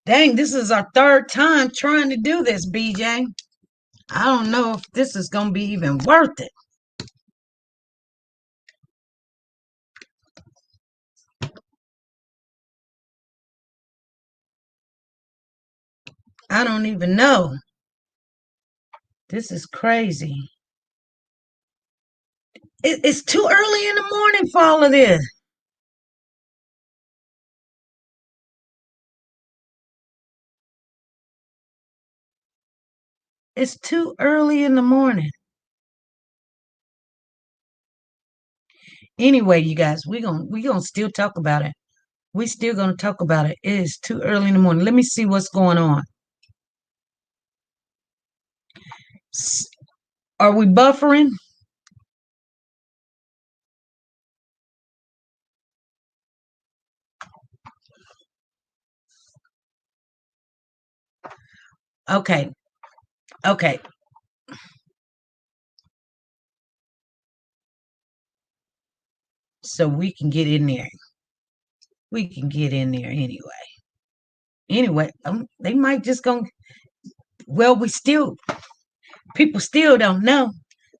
Dang, this is our third time trying to do this, BJ. I don't know if this is going to be even worth it. I don't even know. This is crazy. It's too early in the morning for all of this. It's too early in the morning. Anyway, you guys, we gonna still talk about it. We still gonna talk about it. It is too early in the morning. Let me see what's going on. Are we buffering? Okay. Okay. So we can get in there. We can get in there anyway. Anyway, they might just go. Well, people still don't know.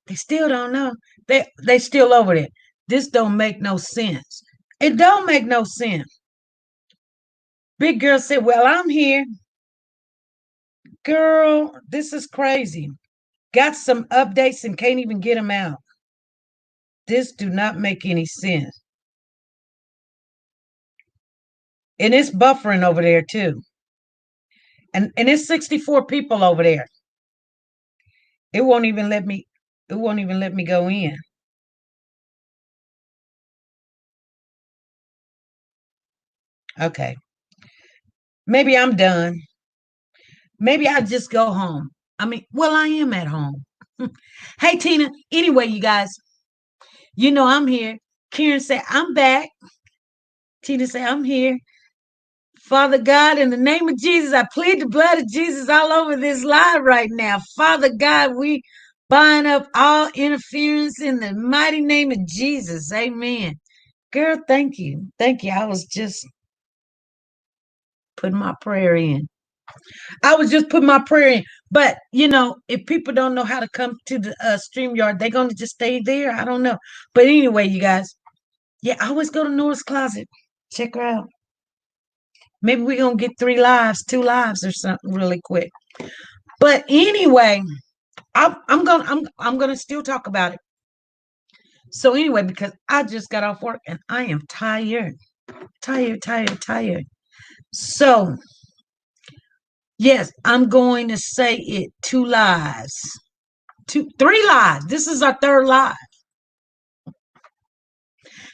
They still don't know. They still over there. This don't make no sense. It don't make no sense. Big girl said, "Well, I'm here." Girl, this is crazy. Got some updates and can't even get them out. This do not make any sense. And it's buffering over there too. And it's 64 people over there. It won't even let me go in. Okay. Maybe I'm done. Maybe I just go home. I mean, well, I am at home. Hey, Tina. Anyway, you guys, I'm here. Karen said, I'm back. Tina said, I'm here. Father God, in the name of Jesus, I plead the blood of Jesus all over this live right now. Father God, we bind up all interference in the mighty name of Jesus. Amen. Girl, thank you. Thank you. I was just putting my prayer in. I was just putting my prayer in. But, if people don't know how to come to the StreamYard, they're going to just stay there. I don't know. But anyway, you guys, yeah, I always go to Nora's Closet. Check her out. Maybe we're going to get 2 lives or something really quick. But anyway, I'm gonna still talk about it. So anyway, because I just got off work and I am tired. Tired. So yes, I'm going to say it 2 lives. 3 lives. This is our 3rd live.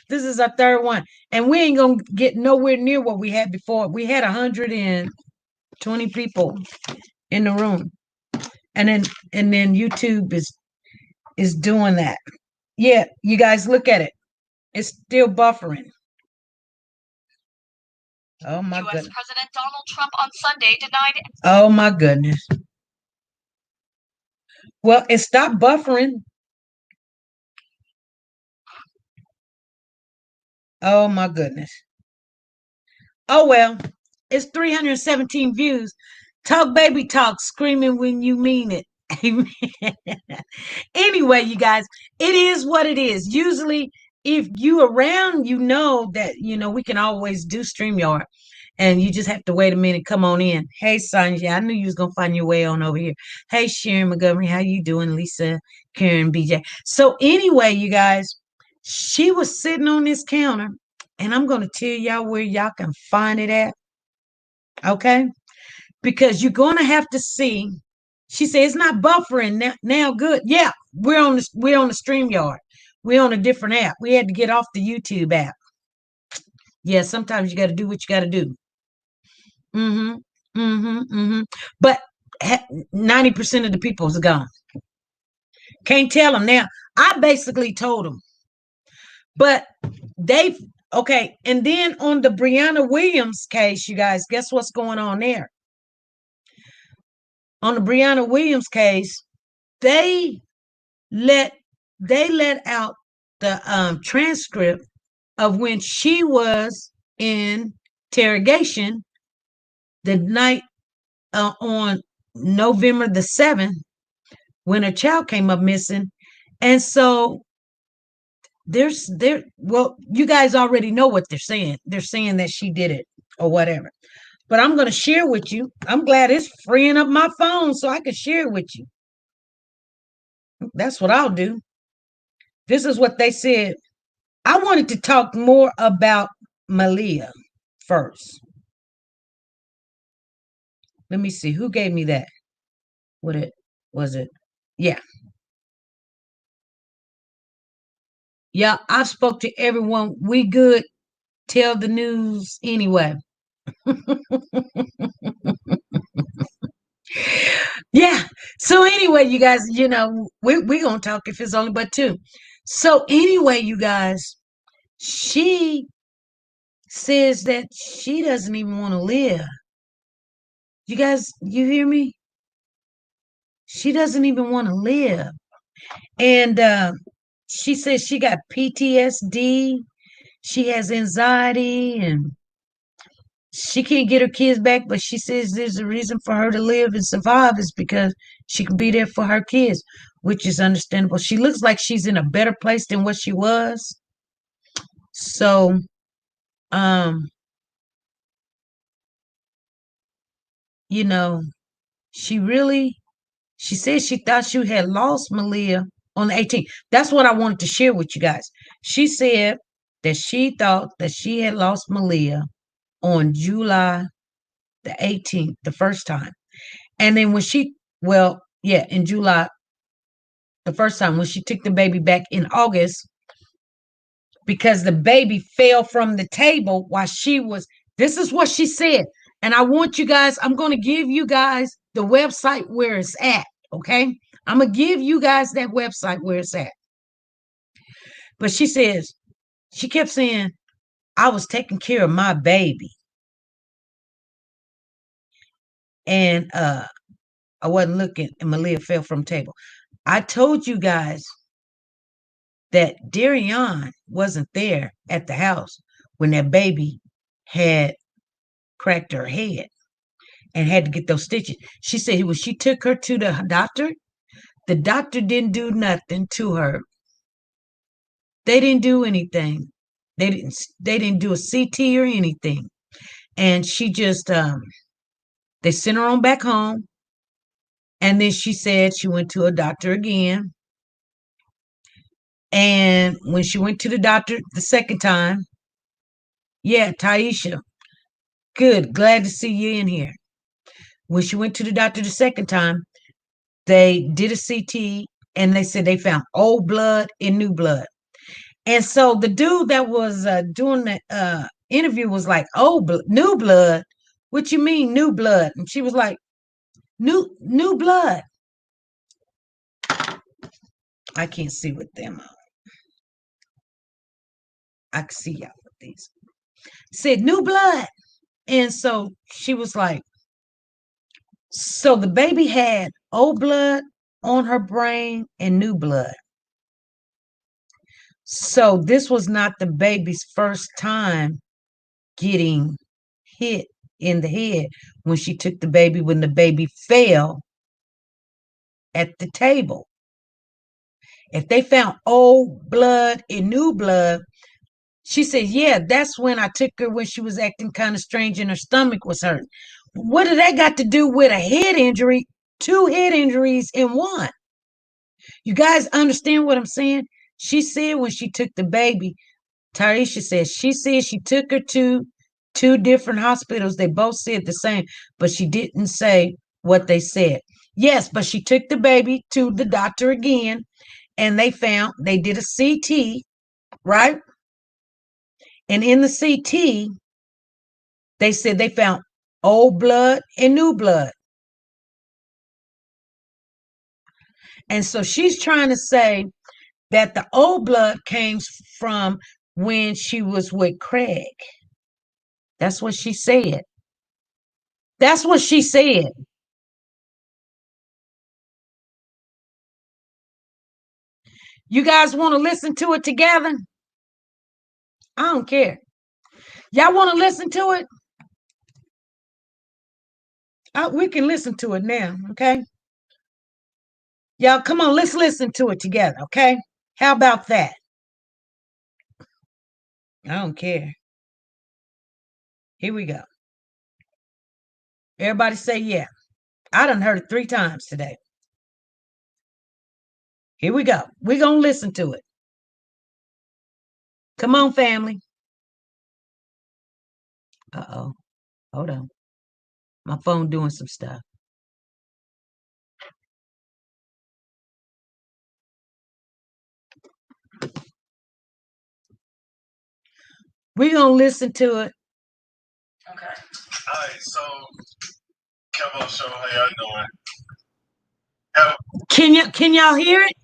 This is our 3rd one. And we ain't gonna get nowhere near what we had before. We had 120 people in the room. And then YouTube is doing that. Yeah, you guys look at it. It's still buffering. Oh my US goodness. President Donald Trump on Sunday denied it. Oh my goodness. Well, it stopped buffering. Oh my goodness. Oh well, it's 317 views. Talk baby talk, screaming when you mean it. Amen. Anyway, you guys, it is what it is. Usually, if you around, that we can always do StreamYard. And you just have to wait a minute. Come on in. Hey, Sonia, I knew you was gonna find your way on over here. Hey, Sharon Montgomery, how you doing? Lisa, Karen, BJ. So anyway, you guys, she was sitting on this counter, and I'm gonna tell y'all where y'all can find it at. Okay, because you're gonna have to see. She said it's not buffering now. Good, yeah. We're on the StreamYard. We're on a different app. We had to get off the YouTube app. Yeah, sometimes you got to do what you got to do. But 90% of the people is gone. Can't tell them now. I basically told them, but they okay. And then on the Brianna Williams case, you guys, guess what's going on there? On the Brianna Williams case, they let out the transcript of when she was in interrogation the night on November the 7th when a child came up missing. And so well, you guys already know what they're saying. They're saying that she did it or whatever. But I'm going to share with you. I'm glad it's freeing up my phone so I can share it with you. That's what I'll do. This is what they said. I wanted to talk more about Malia first. Let me see who gave me that. What it was it? Yeah. Yeah, I spoke to everyone. We good. Tell the news anyway. Yeah. So anyway, you guys, we're gonna talk if it's only but two. So anyway, you guys, she says that she doesn't even want to live. You guys, you hear me? She doesn't even want to live. And she says she got PTSD, she has anxiety, and she can't get her kids back, but she says there's a reason for her to live and survive is because she can be there for her kids, which is understandable. She looks like she's in a better place than what she was. So, um, you know, she said she thought she had lost Malia on the 18th. That's what I wanted to share with you guys. She said that she thought that she had lost Malia on July the 18th, the first time. And then in July, the first time when she took the baby back in August, because the baby fell from the table while this is what she said. And I want you guys, I'm going to give you guys the website where it's at. Okay. I'm going to give you guys that website where it's at. But she kept saying, I was taking care of my baby. And I wasn't looking, and Malia fell from the table. I told you guys that Darian wasn't there at the house when that baby had cracked her head and had to get those stitches. She said when she took her to the doctor didn't do nothing to her. They didn't do anything. They didn't do a CT or anything. And she just they sent her on back home. And then she said she went to a doctor again. And when she went to the doctor the second time, yeah, Taisha, good, glad to see you in here. When she went to the doctor the second time, they did a CT and they said they found old blood and new blood. And so the dude that was doing the interview was like, new blood? What you mean new blood? And she was like, new blood. I can't see with them. I can see y'all with these. Said new blood. And so she was like, so the baby had old blood on her brain and new blood. So this was not the baby's first time getting hit in the head when she took the baby, when the baby fell at the table. If they found old blood and new blood, she said, yeah, that's when I took her when she was acting kind of strange and her stomach was hurt. What did that got to do with a head injury? 2 head injuries in one. You guys understand what I'm saying? She said when she took the baby, Taisha said she took her to 2 different hospitals. They both said the same, but she didn't say what they said. Yes, but she took the baby to the doctor again, and they did a CT, right? And in the CT, they said they found old blood and new blood. And so she's trying to say that the old blood came from when she was with Craig. That's what she said. That's what she said. You guys want to listen to it together? I don't care. Y'all want to listen to it? We can listen to it now, okay? Y'all, come on, let's listen to it together, okay? How about that? I don't care. Here we go. Everybody say yeah. I done heard it 3 times today. Here we go. We're going to listen to it. Come on, family. Uh-oh. Hold on. My phone doing some stuff. We're going to listen to it. Okay. All right, so Kevo Show, how y'all doing? Can y'all hear it?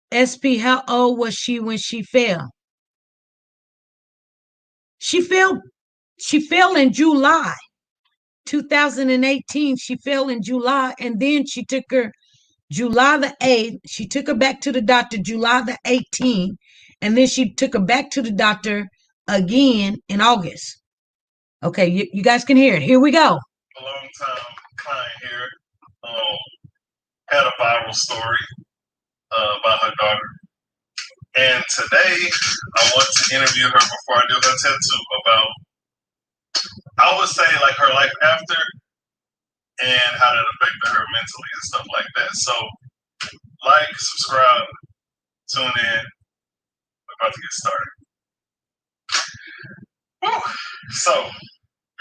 SP, how old was she when she fell? She fell in July 2018. She fell in July, and then she took her July the 8th. She took her back to the doctor July the 18th, and then she took her back to the doctor again in August. Okay, you guys can hear it. Here we go. A long-time client here had a viral story about her daughter. And today, I want to interview her before I do her tattoo about, I would say, like her life after and how that affected her mentally and stuff like that. So, like, subscribe, tune in. We're about to get started. Woo. So.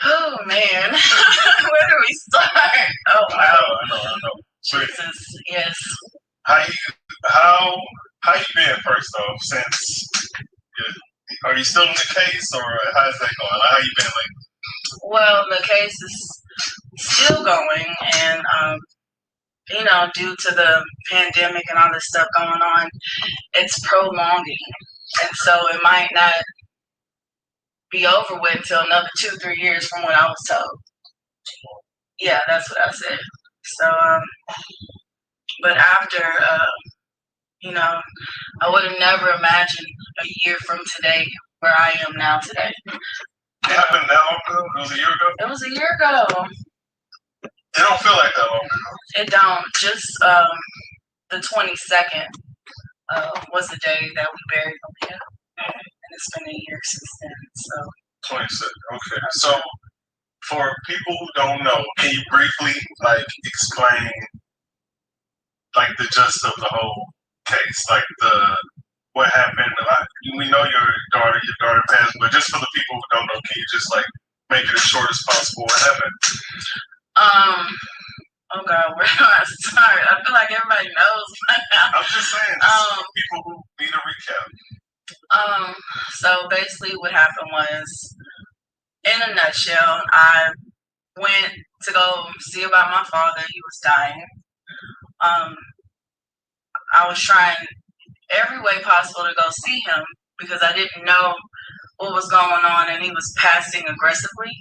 Oh man, where do we start? Oh wow. I know. Jesus, yes. How you been first off? Since are you still in the case, or how's that going? How you been lately? Well, the case is still going, and due to the pandemic and all this stuff going on, it's prolonging, and so it might not be over with until another 2-3 years from what I was told. Yeah, that's what I said. So, but after, I would have never imagined a year from today where I am now today. It happened that long ago? It was a year ago? It was a year ago. It don't feel like that long ago. It don't. Just the 22nd was the day that we buried Malia. And it's been a year since then. So 26. Okay. So for people who don't know, can you briefly explain the gist of the whole case? What happened? We know your daughter passed, but just for the people who don't know, can you just make it as short as possible? What happened? Oh God, where do I start? I feel like everybody knows by now. I'm just saying, people who need a recap. So basically what happened was, in a nutshell, I went to go see about my father. He was dying. I was trying every way possible to go see him because I didn't know what was going on, and he was passing aggressively.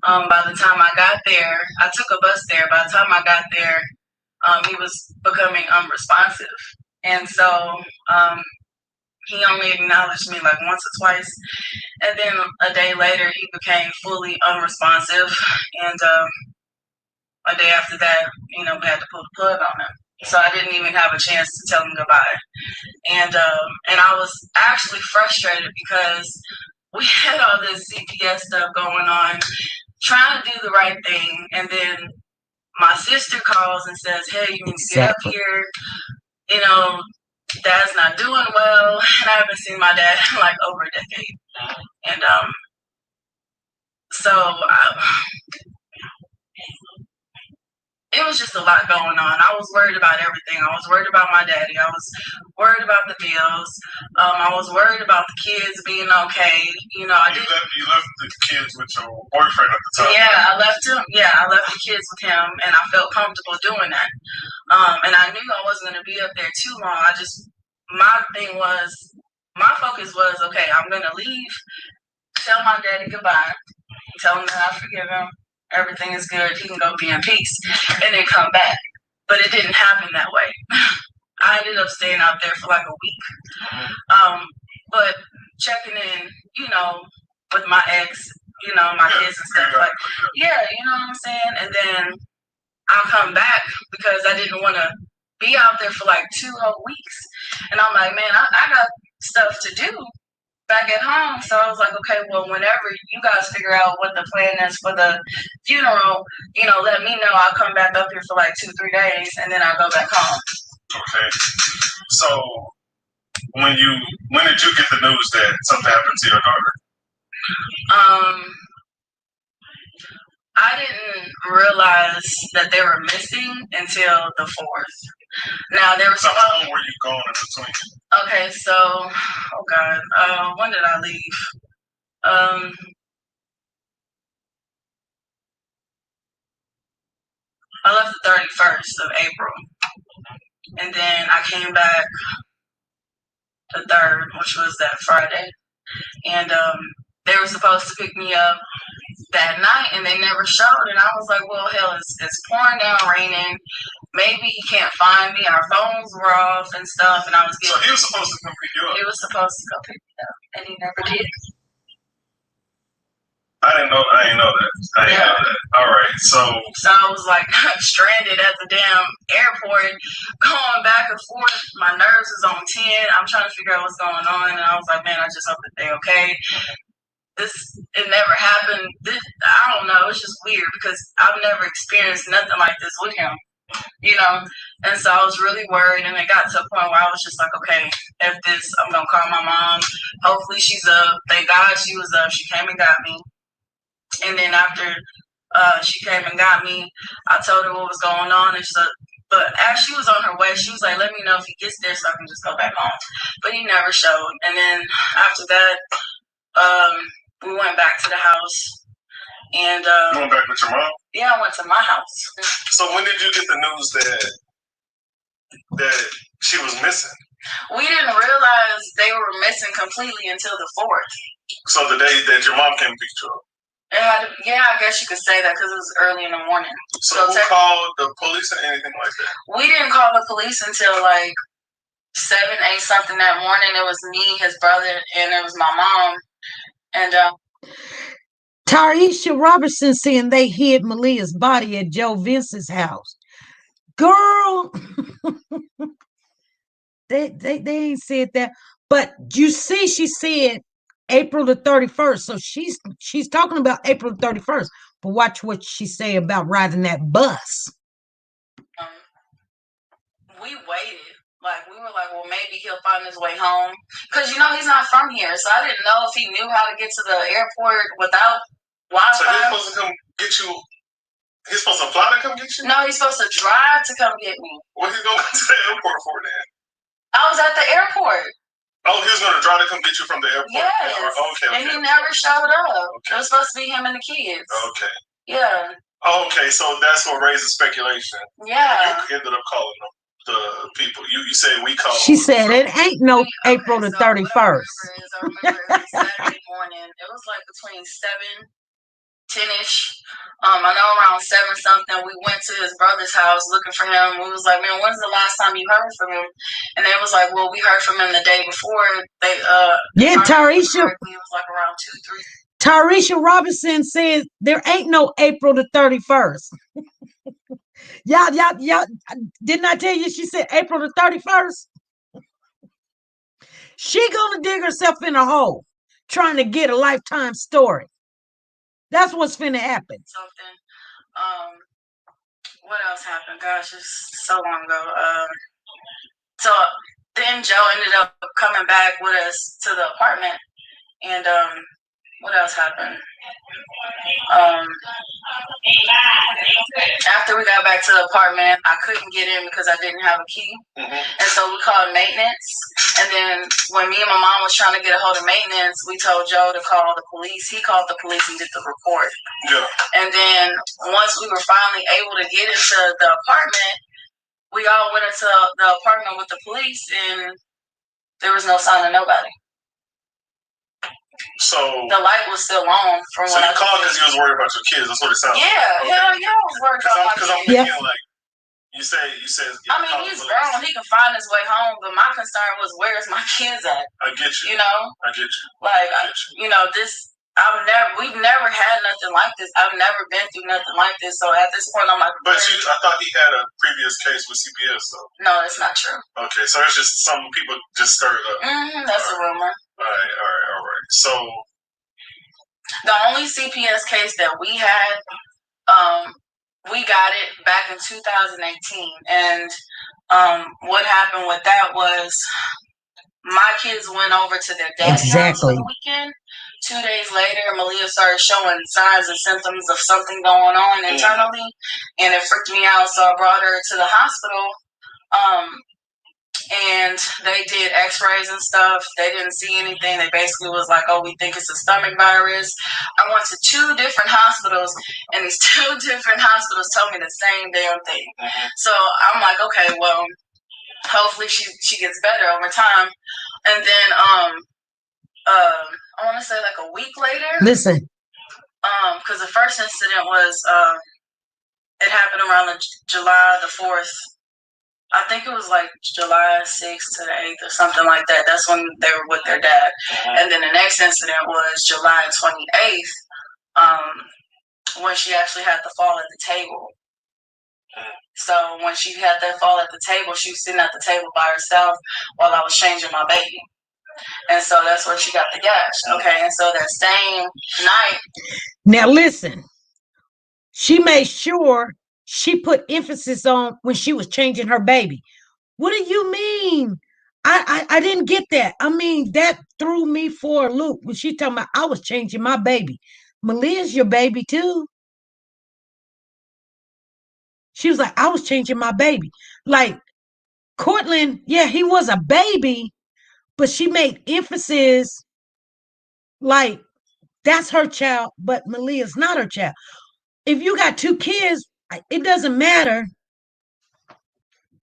By the time I got there, I took a bus there. By the time I got there, he was becoming unresponsive. And so he only acknowledged me once or twice. And then a day later, he became fully unresponsive. And a day after that, we had to pull the plug on him. So I didn't even have a chance to tell him goodbye. And I was actually frustrated because we had all this CPS stuff going on, trying to do the right thing. And then my sister calls and says, hey, you need to get up here. Dad's not doing well. And I haven't seen my dad in over a decade. And so it was just a lot going on. I was worried about everything. I was worried about my daddy. I was worried about the bills. I was worried about the kids being okay. You know, You left the kids with your boyfriend at the time. Yeah, I left him. Yeah, I left the kids with him, and I felt comfortable doing that. And I knew I wasn't going to be up there too long. My focus was, okay, I'm going to leave, tell my daddy goodbye, tell him that I forgive him, everything is good, he can go be in peace, and then come back. But it didn't happen that way. I ended up staying out there for like a week. But checking in, you know, with my ex, you know, my kids and stuff, like, yeah, you know what I'm saying? And then I'll come back because I didn't want to be out there for like 2 whole weeks. And I'm like, man, I got stuff to do back at home. So I was like, okay, well, whenever you guys figure out what the plan is for the funeral, you know, let me know. I'll come back up here for like 2-3 days, and then I'll go back home. Okay. So when did you get the news that something happened to your daughter? I didn't realize that they were missing until the 4th. Now, there was how long were you gone in between? Okay, so, oh God, when did I leave? I left the 31st of April, and then I came back the 3rd, which was that Friday, and they were supposed to pick me up that night, and they never showed. And I was like, well, hell, it's pouring down, raining. Maybe he can't find me. Our phones were off and stuff, and I was getting. So he was supposed to come pick you up. He was supposed to go pick me up, and he never did. I didn't know that. All right, so I was like stranded at the damn airport, going back and forth. My nerves is on 10. I'm trying to figure out what's going on, and I was like, man, I just hope that they're okay. It never happened. I don't know. It's just weird because I've never experienced nothing like this with him, you know. And so I was really worried, and it got to a point where I was just like, okay, if this, I'm gonna call my mom. Hopefully she's up. Thank God she was up. She came and got me. And then after she came and got me, I told her what was going on, and but as she was on her way, she was like, let me know if he gets there so I can just go back home. But he never showed. And then after that, we went back to the house. And you went back with your mom? Yeah, I went to my house. So when did you get the news that she was missing? We didn't realize they were missing completely until the 4th. So the day that your mom came and picked you up? Yeah, I guess you could say that because it was early in the morning. So who called the police or anything like that? We didn't call the police until like 7, 8 something that morning. It was me, his brother, and it was my mom. And Tarisha Robertson saying they hid Malia's body at Joe Vince's house. Girl, they ain't said that. But you see, she said April the 31st. So she's talking about April the 31st. But watch what she say about riding that bus. We waited. Like, we were like, well, maybe he'll find his way home. Because, you know, he's not from here. So I didn't know if he knew how to get to the airport without Wi-Fi. So he's supposed to come get you? He's supposed to fly to come get you? No, he's supposed to drive to come get me. What he's going to the airport for then? I was at the airport. Oh, he was going to drive to come get you from the airport? Yes. Okay. And he never showed up. Okay. It was supposed to be him and the kids. Okay. Yeah. Okay, so that's what raises speculation. Yeah. You ended up calling them. The people you said we called. She said it ain't no April the 31st. I remember it was Saturday morning. It was like between 7, 10-ish. I know around 7 something. We went to his brother's house looking for him. We was like, man, when's the last time you heard from him? And they was like, well, we heard from him the day before. Tarisha. It was like around 2, 3. Tarisha Robinson says there ain't no April the 31st. Y'all, didn't I tell you she said April the 31st? She gonna dig herself in a hole trying to get a Lifetime story. That's what's finna happen. Something. What else happened? Gosh, it's so long ago. So then Joe ended up coming back with us to the apartment, and what else happened? After we got back to the apartment, I couldn't get in because I didn't have a key. And so we called maintenance. And then when me and my mom was trying to get a hold of maintenance, we told Joe to call the police. He called the police and did the report. Yeah. And then once we were finally able to get into the apartment, we all went into the apartment with the police, and there was no sign of nobody. So the light was still on. From so you called because you was worried about your kids. That's what it sounds like. Yeah, okay. Hell yeah, I was worried about my kids. Because I'm thinking like you said. I mean, he's grown. He can find his way home. But my concern was, where's my kids at? I get you. You know. I get you. Like you know this. We've never had nothing like this. I've never been through nothing like this. So at this point, I'm like. But I thought he had a previous case with CPS, though. No, that's not true. Okay, so it's just some people just stirred up. That's a rumor. All right. So the only CPS case that we had, we got it back in 2018, and what happened with that was my kids went over to their dad's house for the weekend. 2 days later, Malia started showing signs and symptoms of something going on internally, and it freaked me out. So I brought her to the hospital. And they did x-rays and stuff. They didn't see anything. They basically was like, oh, we think it's a stomach virus. I went to 2 different hospitals, and these 2 different hospitals told me the same damn thing. So I'm like, okay, well, hopefully she gets better over time. And then I want to say like a week later. Listen. Because the first incident was, it happened around July the 4th. I think it was like July 6th to the 8th or something like that. That's when they were with their dad. And then the next incident was July 28th, when she actually had to fall at the table. So when she had that fall at the table, she was sitting at the table by herself while I was changing my baby. And so that's where she got the gash. Okay, and so that same night. Now listen, she made sure she put emphasis on when she was changing her baby. What do you mean? I didn't get that. I mean, that threw me for a loop when she talking about I was changing my baby. Malia's your baby too. She was like, I was changing my baby. Like, Cortland, yeah, he was a baby, but she made emphasis like that's her child, but Malia's not her child. If you got 2 kids, it doesn't matter.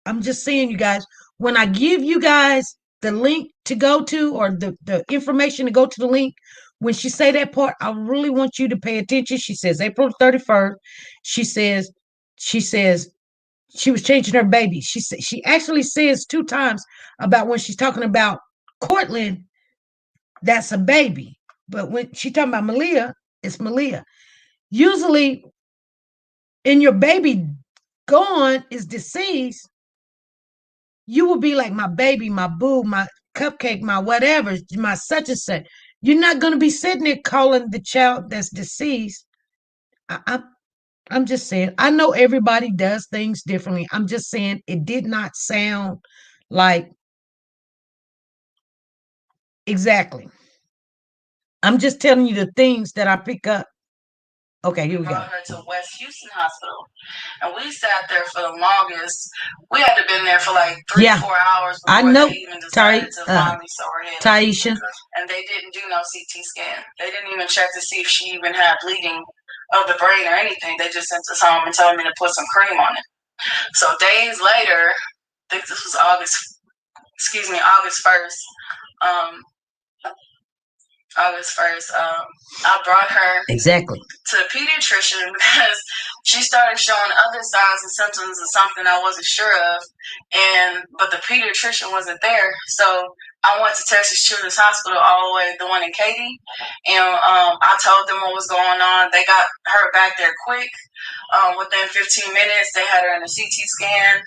I'm just saying, you guys, when I give you guys the link to go to or the information to go to the link, when she say that part, I really want you to pay attention. She says April 31st. She says she was changing her baby. She actually says 2 times about when she's talking about Cortland, that's a baby. But when she talking about Malia, it's Malia. Usually, in your baby gone is deceased, you will be like my baby, my boo, my cupcake, my whatever, my such and such. You're not going to be sitting there calling the child that's deceased. I'm just saying, I know everybody does things differently. I'm just saying it did not sound like exactly. I'm just telling you the things that I pick up. Okay, here we go. Brought her to West Houston Hospital, and we sat there for the longest. We had to been there for like 3-4 hours before they even decided to finally sew her head. Taisha. And they didn't do no CT scan. They didn't even check to see if she even had bleeding of the brain or anything. They just sent us home and told me to put some cream on it. So days later, I think this was August 1st. August 1st, I brought her to the pediatrician because she started showing other signs and symptoms of something I wasn't sure of, but the pediatrician wasn't there. So I went to Texas Children's Hospital, all the way, the one in Katy, and I told them what was going on. They got her back there quick. Within 15 minutes, they had her in a CT scan,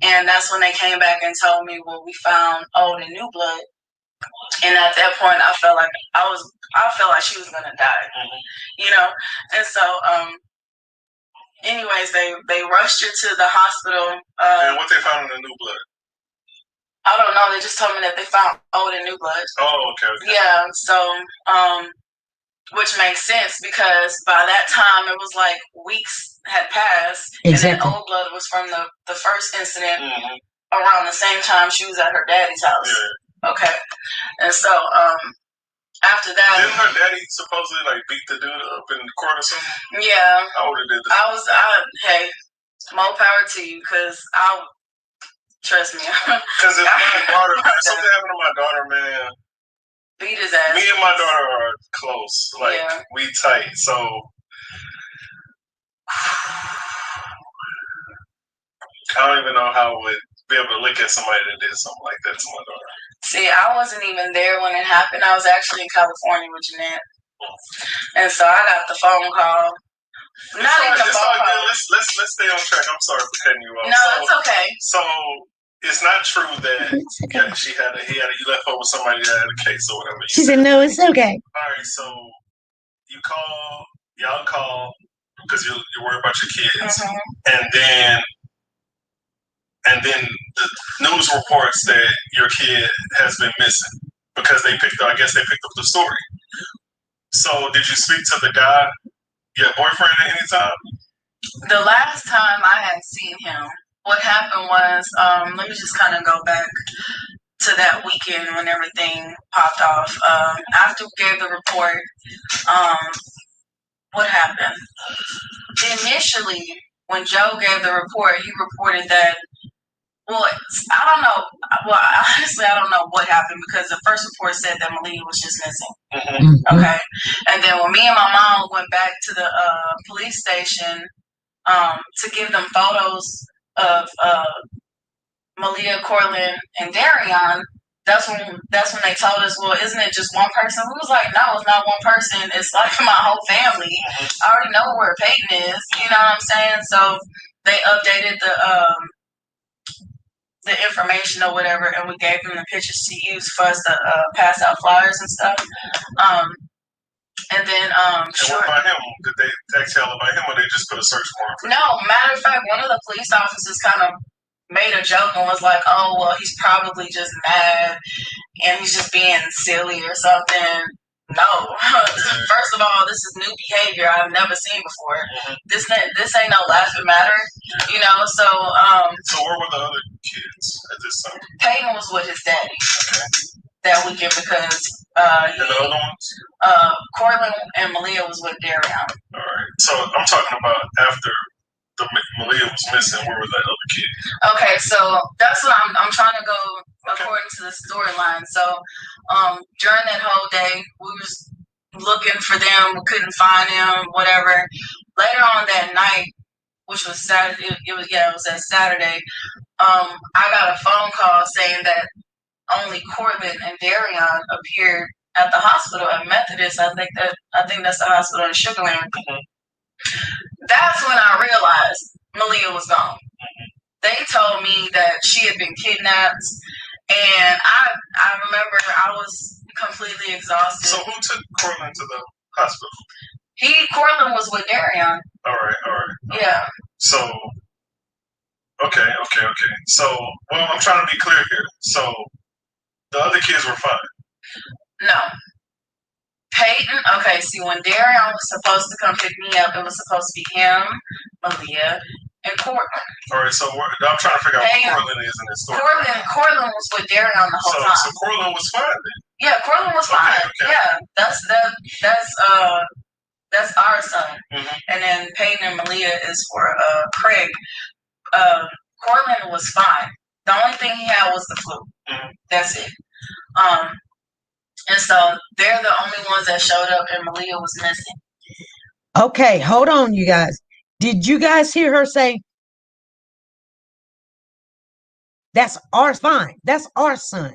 and that's when they came back and told me, well, we found old and new blood. And at that point, I felt like she was gonna die, you know. And so, anyways, they rushed her to the hospital. And what they found in the new blood? I don't know. They just told me that they found old and new blood. Oh, okay. Yeah. So, which makes sense because by that time it was like weeks had passed, Exactly. and then Old Blood was from the first incident around the same time she was at her daddy's house. Yeah. Okay, and so after that, didn't her daddy supposedly like beat the dude up in court or something? Yeah, I would have did that. Hey, more power to you, because trust me. Because if my daughter, something happened to my daughter, man. Beat his ass. Me and my daughter are close. Like, we tight. So, I don't even know how I would be able to look at somebody that did something like that to my daughter. See, I wasn't even there when it happened. I was actually in California with Jeanette. And so I got the phone call. Not even the phone call. Let's stay on track. I'm sorry for cutting you off. No, it's okay. So, it's not true that he left her with somebody that had a case or whatever. She said, no, it's okay. All right, so y'all call because you're worried about your kids. Mm-hmm. And then the news reports that your kid has been missing because they picked up the story. So did you speak to the guy, your boyfriend, at any time? The last time I had seen him, what happened was, let me just kind of go back to that weekend when everything popped off. After we gave the report, what happened? Initially, when Joe gave the report, he reported that, I don't know. Well, honestly, I don't know what happened because the first report said that Malia was just missing. Mm-hmm. Okay. And then when me and my mom went back to the police station to give them photos of Malia, Cortland, and Darion, that's when they told us, well, isn't it just one person? We was like, no, it's not one person. It's like my whole family. I already know where Peyton is. You know what I'm saying? So they updated the information or whatever, and we gave them the pictures to use for us to pass out flyers and stuff. And then, what about him? Did they actually tell about him, or they just put a search warrant for him? No, matter of fact, one of the police officers kind of made a joke and was like, oh, well, he's probably just mad and he's just being silly or something. No. First of all, this is new behavior I've never seen before. Mm-hmm. This ain't no laughing matter, you know. So where were the other kids at this time? Peyton was with his daddy that weekend because and the other ones? Cortland and Malia was with Darion. All right. So I'm talking about after Malia was missing. Where was that other kid? Okay, so that's what I'm trying to go according to the storyline. So during that whole day, we was looking for them. We couldn't find them. Whatever. Later on that night, which was Saturday, it was that Saturday. I got a phone call saying that only Cortland and Darion appeared at the hospital at Methodist. I think that's the hospital in Sugar Land. Mm-hmm. That's when I realized Malia was gone. They told me that she had been kidnapped, and I remember I was completely exhausted. So who took Cortland to the hospital? Cortland was with Darion. All right. Yeah. So, okay. So, well, I'm trying to be clear here. So, the other kids were fine? No. Peyton, okay, see, when Darion was supposed to come pick me up, it was supposed to be him, Malia, and Cortland. All right, so I'm trying to figure out what Cortland is in this story. Cortland was with Darion the whole time. So Cortland was fine then? Yeah, Cortland was fine. Okay. Yeah, that's our son. Mm-hmm. And then Peyton and Malia is for Craig. Cortland was fine. The only thing he had was the flu. Mm-hmm. That's it. And so they're the only ones that showed up, and Malia was missing. Okay, hold on, you guys. Did you guys hear her say, that's our fine. That's our son.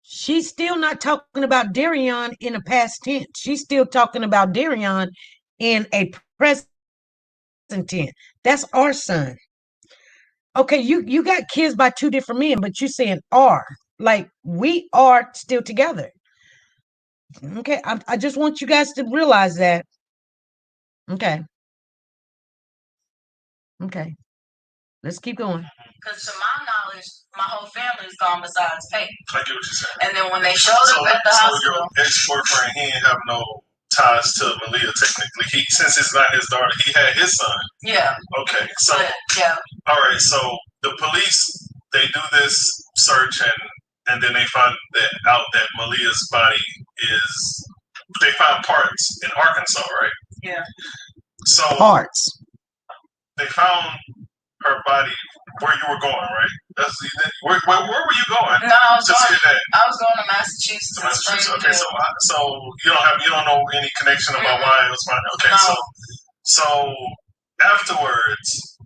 She's still not talking about Darion in a past tense. She's still talking about Darion in a present tense. That's our son. Okay, you got kids by two different men, but you're saying are. Like, we are still together. Okay, I just want you guys to realize that. Okay. Let's keep going. Because to my knowledge, my whole family is gone besides Peyton. I get what you're saying. And then when they showed up at the hospital, your ex-boyfriend, he didn't have no ties to Malia technically. Since it's not his daughter, he had his son. Yeah. Okay, so yeah. All right, so the police, they do this search and then they find out that Malia's body is, they found parts in Arkansas, right? Yeah. So Parts. They found her body where you were going, right? Where were you going? No, I was going to Massachusetts. Okay, so you don't know any connection about why it was found. Okay, no. so afterwards,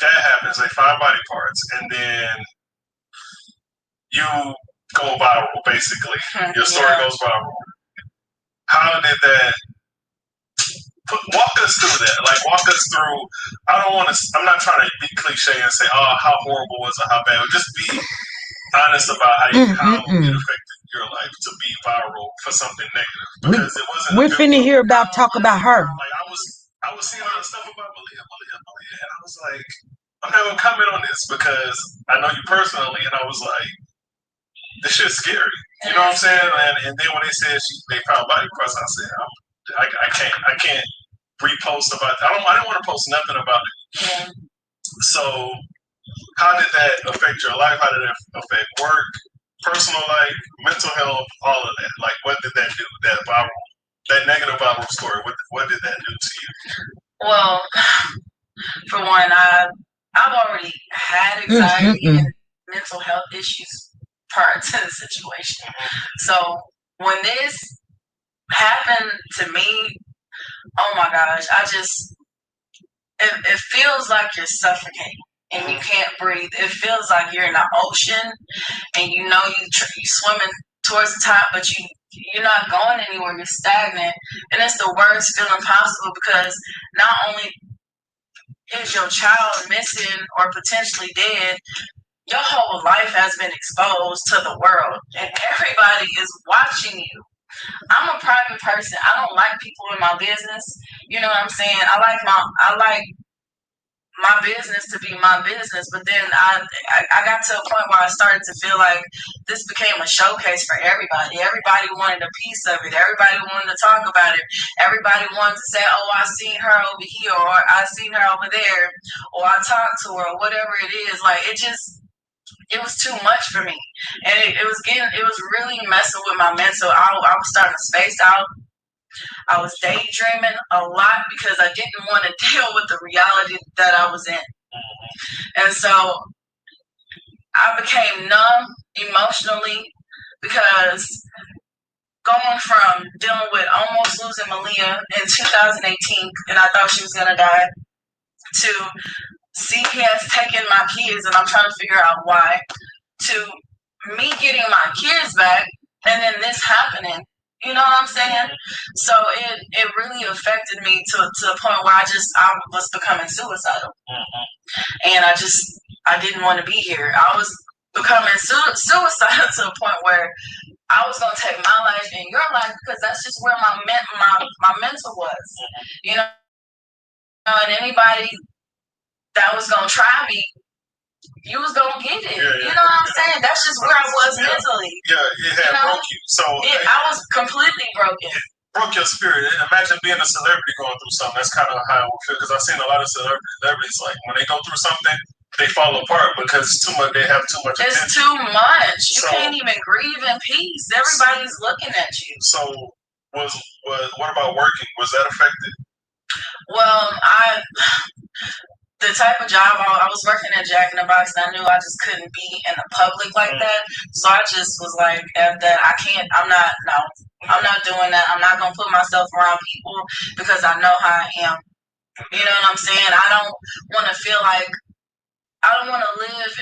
that happens. They find body parts, and then you go viral. Basically, your story goes viral. How did that? Walk us through that. Like, walk us through. I'm not trying to be cliche and say, "Oh, how horrible was it? How bad?" Just be honest about how it affected your life to be viral for something negative, because it wasn't. We're finna hear talk about her. Like, I was seeing all the stuff about Malia, and I was like, I'm not gonna comment on this because I know you personally, and I was like, this shit's scary. You know what I'm saying? And then when they said they found body parts, I said, I can't repost about that. I didn't want to post nothing about it. Yeah. So how did that affect your life? How did it affect work, personal life, mental health, all of that? Like, what did that do? That negative viral story, what did that do to you? Well, for one, I've already had anxiety and mental health issues prior to the situation. So when this happened to me, oh my gosh, it feels like you're suffocating and you can't breathe. It feels like you're in the ocean and you know you're swimming towards the top, but you're not going anywhere. You're stagnant, and it's the worst feeling possible because not only is your child missing or potentially dead, your whole life has been exposed to the world, and everybody is watching you. I'm a private person. I don't like people in my business. You know what I'm saying? I like my business to be my business, but then I got to a point where I started to feel like this became a showcase for everybody. Everybody wanted a piece of it. Everybody wanted to talk about it. Everybody wanted to say, "Oh, I seen her over here," or "I seen her over there," or "I talked to her," or whatever it is. Like, it was too much for me, and it was really messing with my mental. I was starting to space out. I was daydreaming a lot because I didn't want to deal with the reality that I was in. And so I became numb emotionally because going from dealing with almost losing Malia in 2018, and I thought she was going to die, to CPS taking my kids, and I'm trying to figure out why, to me getting my kids back, and then this happening. You know what I'm saying? So it really affected me to the point where I was becoming suicidal. And I didn't want to be here. I was becoming suicidal to a point where I was going to take my life and your life, because that's just where my mental was. You know, and anybody that was going to try me, you was gonna get it. You know what I'm saying? That's just where I was mentally. Yeah, it had broke you. So I was completely broken. It broke your spirit. Imagine being a celebrity going through something. That's kind of how I would feel, because I've seen a lot of celebrities, like, when they go through something, they fall apart because it's too much. They have too much attention. It's too much. You can't even grieve in peace. Everybody's looking at you. So what about working? Was that affected? Well, the type of job I was working at Jack in the Box, and I knew I just couldn't be in the public like that. So I just was like, F that, I'm not doing that. I'm not going to put myself around people because I know how I am. You know what I'm saying? I don't want to live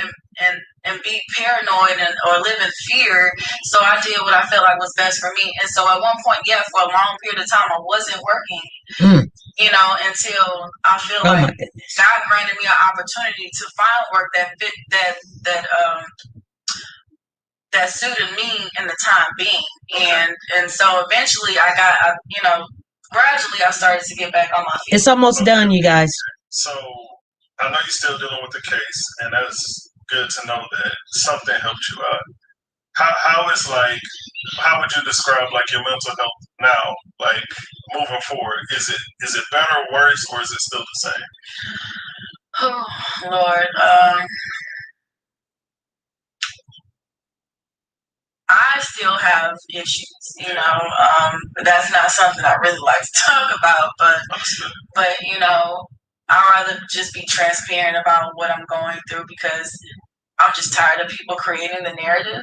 and be paranoid or live in fear. So I did what I felt like was best for me. And so at one point, for a long period of time, I wasn't working. You know, until I feel like God granted me an opportunity to find work that suited me in the time being. And so eventually gradually I started to get back on my feet. It's almost done, you guys. So I know you're still dealing with the case, and that's good to know that something helped you out. How is like, how would you describe like your mental health now, like moving forward? Is it better, worse, or is it still the same? Oh Lord, I still have issues, but that's not something I really like to talk about. But I'd rather just be transparent about what I'm going through because I'm just tired of people creating the narrative.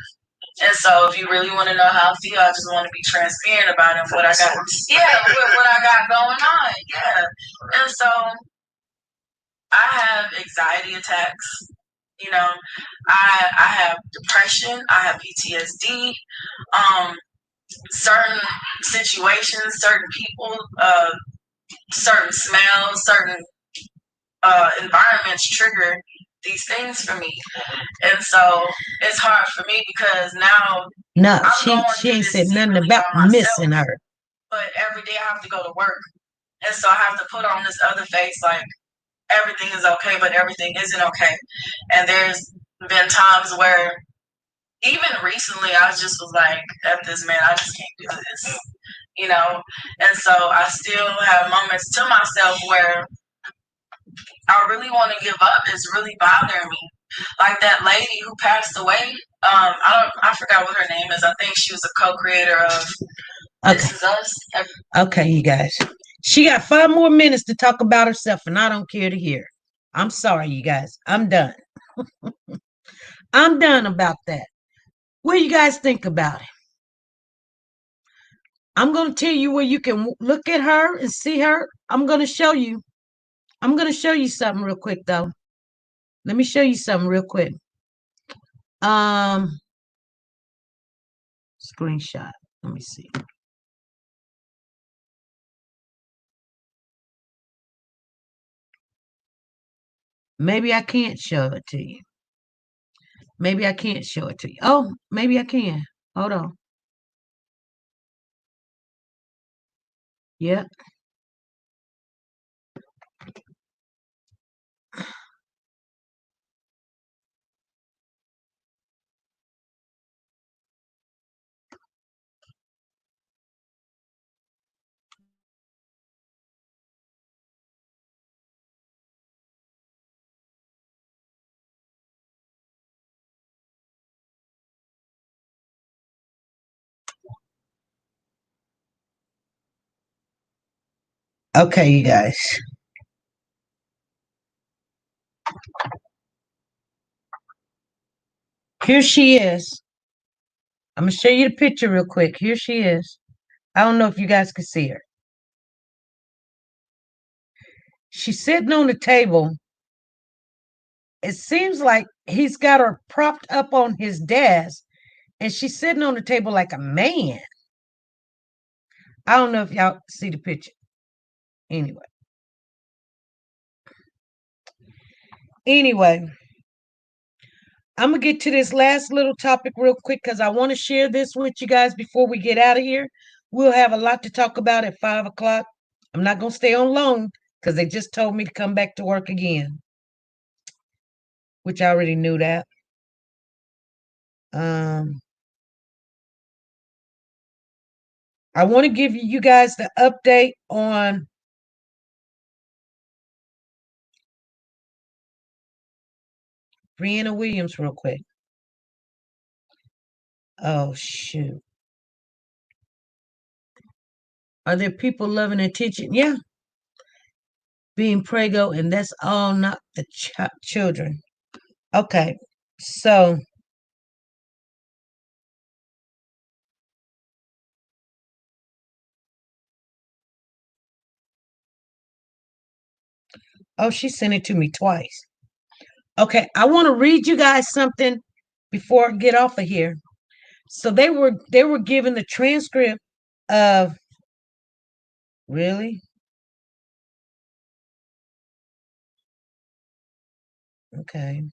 And so, if you really want to know how I feel, I just want to be transparent about it. What I got, what I got going on, And so, I have anxiety attacks. I have depression. I have PTSD. Certain situations, certain people, certain smells, certain environments trigger these things for me, and so it's hard for me because now she ain't said nothing about missing her. But every day I have to go to work, and so I have to put on this other face like everything is okay, but everything isn't okay. And there's been times where even recently I just was like, "F this, man, I just can't do this," And so I still have moments to myself where I really want to give up. It's really bothering me. Like that lady who passed away. I forgot what her name is. I think she was a co-creator of This Is Us. Okay, you guys. She got 5 more minutes to talk about herself, and I don't care to hear. I'm sorry, you guys. I'm done. I'm done about that. What do you guys think about it? I'm going to tell you where you can look at her and see her. I'm going to show you. I'm going to show you something real quick, though. Let me show you something real quick. Screenshot. Let me see. Maybe I can't show it to you. Maybe I can't show it to you. Oh, maybe I can. Hold on. Yep. Okay, you guys. Here she is. I'm going to show you the picture real quick. Here she is. I don't know if you guys can see her. She's sitting on the table. It seems like he's got her propped up on his desk, and she's sitting on the table like a man. I don't know if y'all see the picture. Anyway, I'm going to get to this last little topic real quick because I want to share this with you guys before we get out of here. We'll have a lot to talk about at 5 o'clock. I'm not going to stay on long because they just told me to come back to work again, which I already knew that. I want to give you guys the update on Brianna Williams real quick. Oh, shoot. Are there people loving attention? Yeah. Being prego, and that's all not the children. Okay. So, oh, she sent it to me twice. Okay, I want to read you guys something before I get off of here. So they were given the transcript of really? Okay.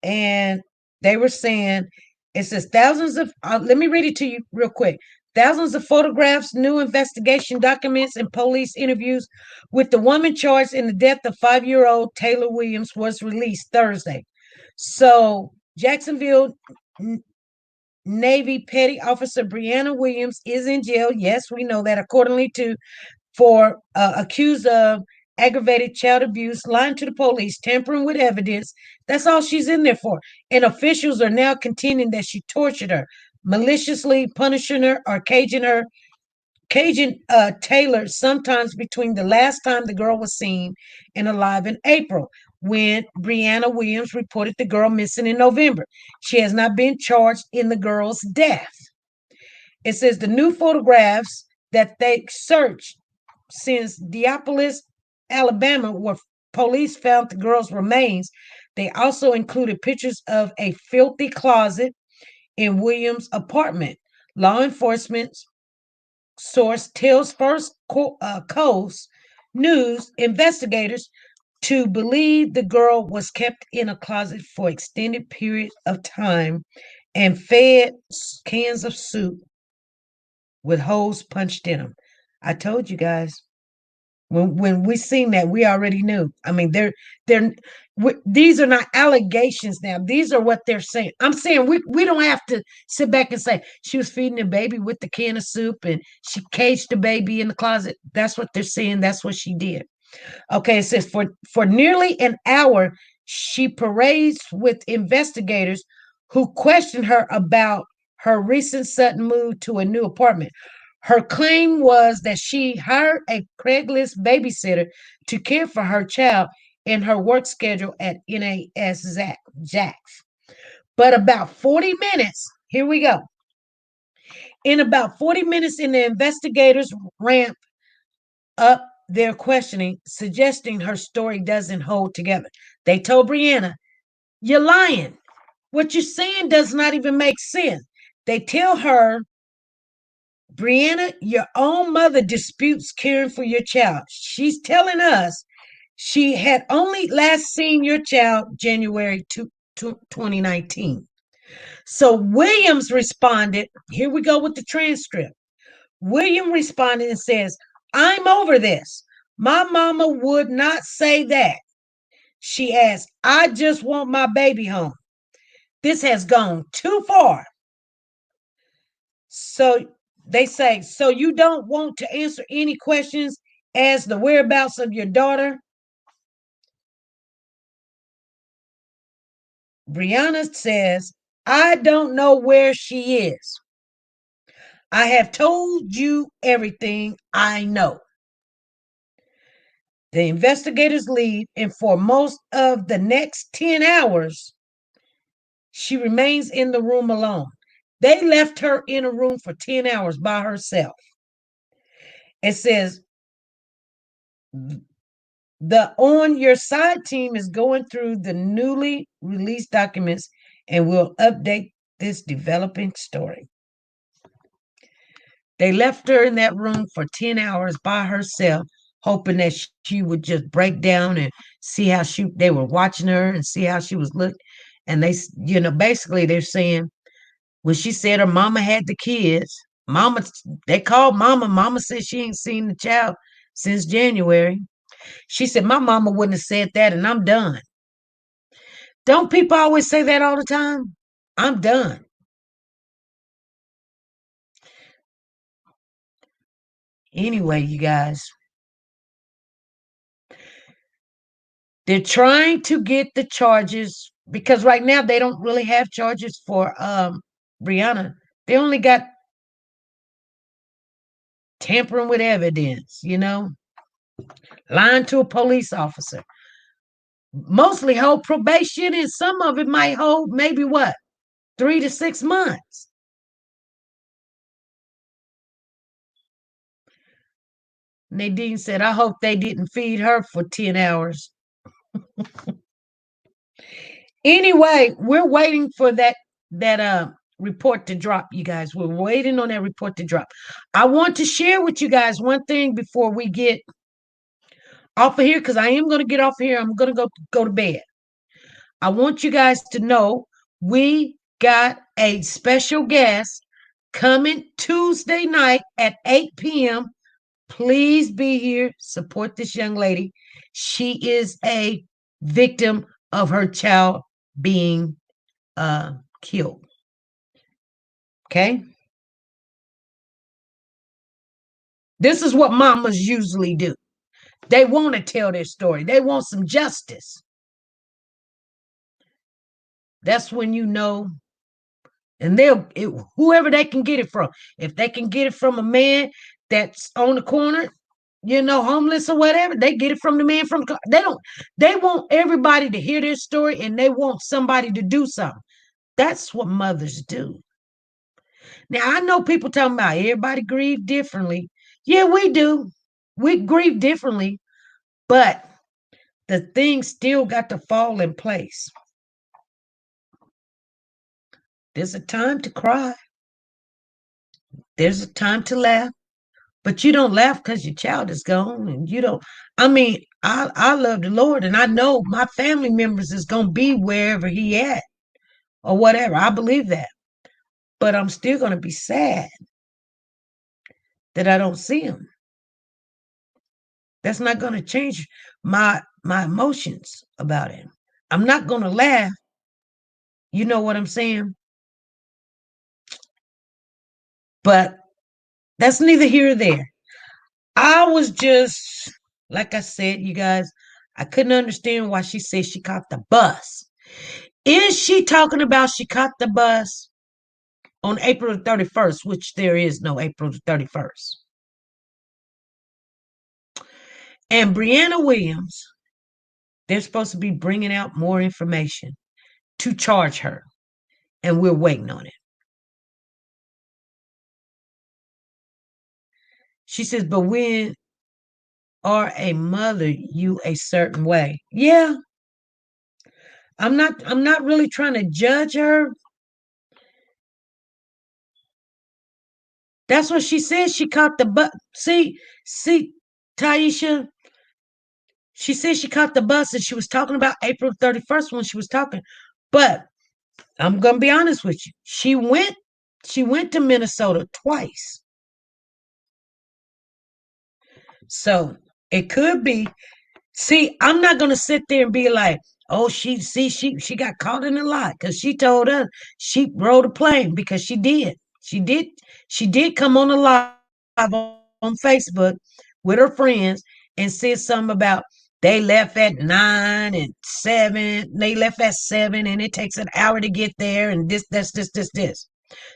And they were saying it says thousands of let me read it to you real quick. Thousands of photographs, new investigation documents, and police interviews with the woman charged in the death of 5-year-old Taylor Williams was released Thursday. So, Jacksonville Navy Petty Officer Brianna Williams is in jail. Yes, we know that. Accordingly to for accused of aggravated child abuse, lying to the police, tampering with evidence. That's all she's in there for. And officials are now contending that she tortured her, maliciously punishing her or caging Taylor sometimes between the last time the girl was seen and alive in April, when Brianna Williams reported the girl missing in November. She has not been charged in the girl's death. It says the new photographs that they searched since Deopolis, Alabama, where police found the girl's remains, they also included pictures of a filthy closet in Williams' apartment. Law enforcement source tells First Coast News investigators to believe the girl was kept in a closet for extended periods of time and fed cans of soup with holes punched in them. I told you guys. When we seen that, we already knew. I mean, these are not allegations now. These are what they're saying. I'm saying we don't have to sit back and say she was feeding the baby with the can of soup and she caged the baby in the closet. That's what they're saying. That's what she did. Okay, it says for nearly an hour, she parades with investigators who questioned her about her recent sudden move to a new apartment. Her claim was that she hired a Craigslist babysitter to care for her child in her work schedule at NAS Jacks. But about 40 minutes, here we go. In about 40 minutes, in the investigators ramp up their questioning, suggesting her story doesn't hold together. They told Brianna, "You're lying. What you're saying does not even make sense." They tell her, "Brianna, your own mother disputes caring for your child. She's telling us she had only last seen your child January 2019. So Williams responded, here we go with the transcript. William responded and says, "I'm over this. My mama would not say that. She asked, I just want my baby home. This has gone too far." So they say, "So you don't want to answer any questions as the whereabouts of your daughter?" Brianna says, "I don't know where she is. I have told you everything I know." The investigators leave, and for most of the next 10 hours, she remains in the room alone. They left her in a room for 10 hours by herself. It says, the On Your Side team is going through the newly released documents and will update this developing story. They left her in that room for 10 hours by herself, hoping that she would just break down and see how they were watching her and see how she was looking. And they, basically they're saying, when she said her mama had the kids, they called mama. Mama said she ain't seen the child since January. She said, "My mama wouldn't have said that, and I'm done." Don't people always say that all the time? I'm done. Anyway, you guys, they're trying to get the charges because right now they don't really have charges for Brianna. They only got tampering with evidence, lying to a police officer. Mostly hold probation, and some of it might hold maybe what, 3 to 6 months. Nadine said, "I hope they didn't feed her for 10 hours. Anyway, we're waiting for that report to drop, you guys. We're waiting on that report to drop. I want to share with you guys one thing before we get off of here, because I am going to get off of here. I'm going to go to bed. I want you guys to know we got a special guest coming Tuesday night at 8 p.m. Please be here. Support this young lady. She is a victim of her child being killed. Okay? This is what mamas usually do. They want to tell their story. They want some justice. That's when you know, and whoever they can get it from. If they can get it from a man that's on the corner, homeless or whatever, they get it from the man from they want everybody to hear their story, and they want somebody to do something. That's what mothers do. Now, I know people talking about everybody grieve differently. Yeah, we do. We grieve differently, but the thing still got to fall in place. There's a time to cry. There's a time to laugh. But you don't laugh because your child is gone, and you don't. I love the Lord, and I know my family members is gonna be wherever He at or whatever. I believe that, but I'm still gonna be sad that I don't see him. That's not gonna change my emotions about him. I'm not gonna laugh. You know what I'm saying? But that's neither here or there. I was just, like I said, you guys, I couldn't understand why she said she caught the bus. Is she talking about she caught the bus on April the 31st, which there is no April the 31st? And Brianna Williams, they're supposed to be bringing out more information to charge her, and we're waiting on it. She says, but when are a mother you a certain way? Yeah. I'm not really trying to judge her. That's what she said. She caught the bus. See, Taisha, she said she caught the bus, and she was talking about April 31st when she was talking. But I'm gonna be honest with you. She went to Minnesota twice. So it could be. See, I'm not gonna sit there and be like, oh, she got caught in a lie, because she told us she rode a plane, because she did. She did come on a live on Facebook with her friends and said something about they left at 9 and 7. They left at 7, and it takes an hour to get there, and this.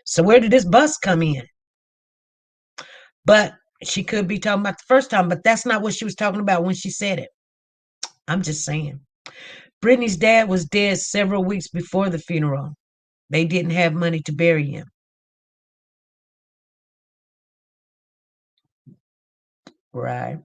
So where did this bus come in? But she could be talking about the first time, but that's not what she was talking about when she said it. I'm just saying. Brittany's dad was dead several weeks before the funeral. They didn't have money to bury him. Right.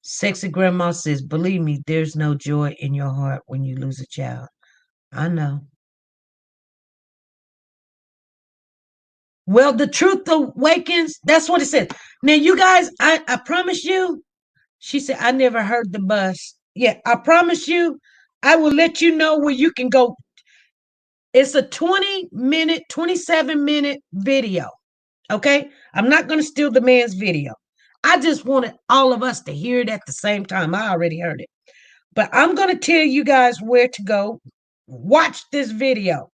Sexy Grandma says, believe me, there's no joy in your heart when you lose a child. I know. Well, the truth awakens. That's what it says. Now, you guys, I promise you, she said, I never heard the bus. Yeah, I promise you, I will let you know where you can go. It's a 20-minute, 27-minute video. Okay? I'm not going to steal the man's video. I just wanted all of us to hear it at the same time. I already heard it. But I'm going to tell you guys where to go. Watch this video.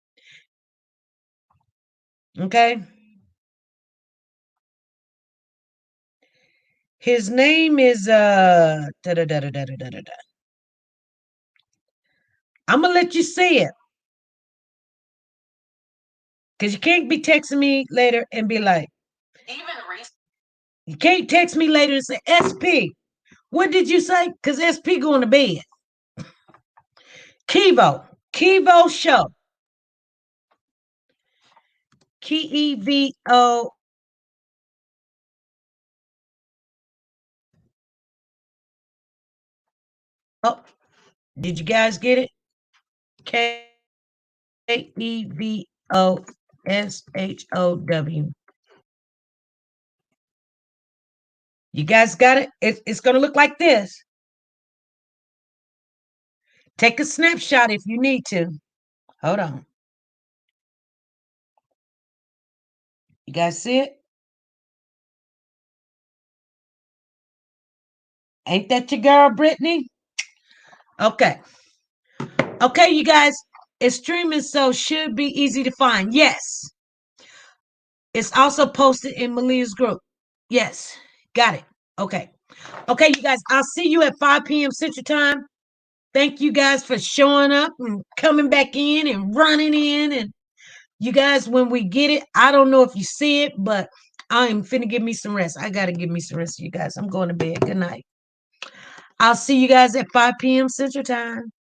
Okay? His name is I'm gonna let you see it. Because you can't be texting me later and be like, you can't text me later and say, SP, what did you say? Because SP going to bed. Kevo Show. Kevo. Oh, did you guys get it? KEVOSHOW. You guys got it? It's going to look like this. Take a snapshot if you need to. Hold on. You guys see it? Ain't that your girl, Brittany? Okay. Okay, you guys. It's streaming, so should be easy to find. Yes. It's also posted in Malia's group. Yes. Got it. Okay. Okay, you guys. I'll see you at 5 p.m. Central Time. Thank you guys for showing up and coming back in and running in. And you guys, when we get it, I don't know if you see it, but I'm finna give me some rest. I gotta give me some rest, you guys. I'm going to bed. Good night. I'll see you guys at 5 p.m. Central Time.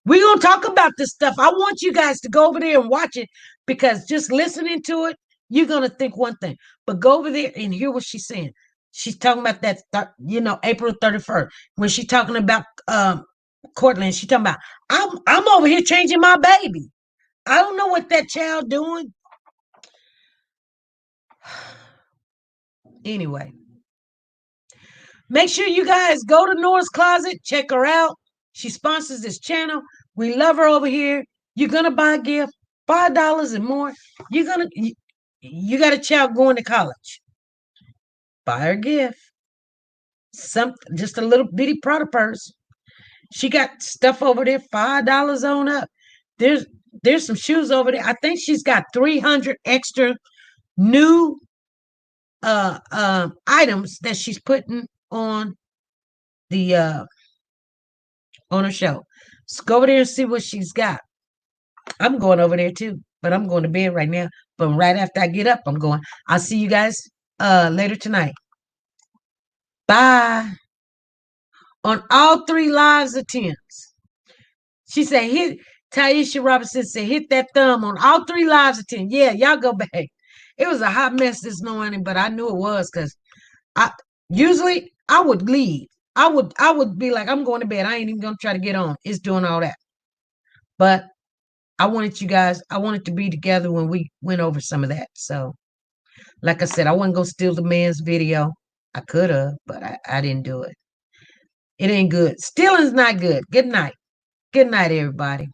We're going to talk about this stuff. I want you guys to go over there and watch it because just listening to it, you're going to think one thing. But go over there and hear what she's saying. She's talking about that, April 31st. When she's talking about Cortland, she's talking about, I'm over here changing my baby. I don't know what that child doing. Anyway. Make sure you guys go to Nora's Closet. Check her out. She sponsors this channel. We love her over here. You're going to buy a gift, $5 and more. You got a child going to college. Buy her a gift. Just a little bitty Prada purse. She got stuff over there, $5 on up. There's some shoes over there. I think she's got 300 extra new items that she's putting on the on her show. So go over there and see what she's got. I'm going over there too, but I'm going to bed right now. But right after I get up, I'm going. I'll see you guys later tonight. Bye. On all 3 lives attempts. She said, Taisha Robinson said, hit that thumb on all 3 lives attempts. Yeah, y'all go back. It was a hot mess this morning, but I knew it was because usually I would leave. I would be like, I'm going to bed. I ain't even gonna try to get on. It's doing all that. But I wanted to be together when we went over some of that. So, like I said, I wasn't gonna steal the man's video. I could have, but I didn't do it. It ain't good. Stealing's not good. Good night. Good night, everybody.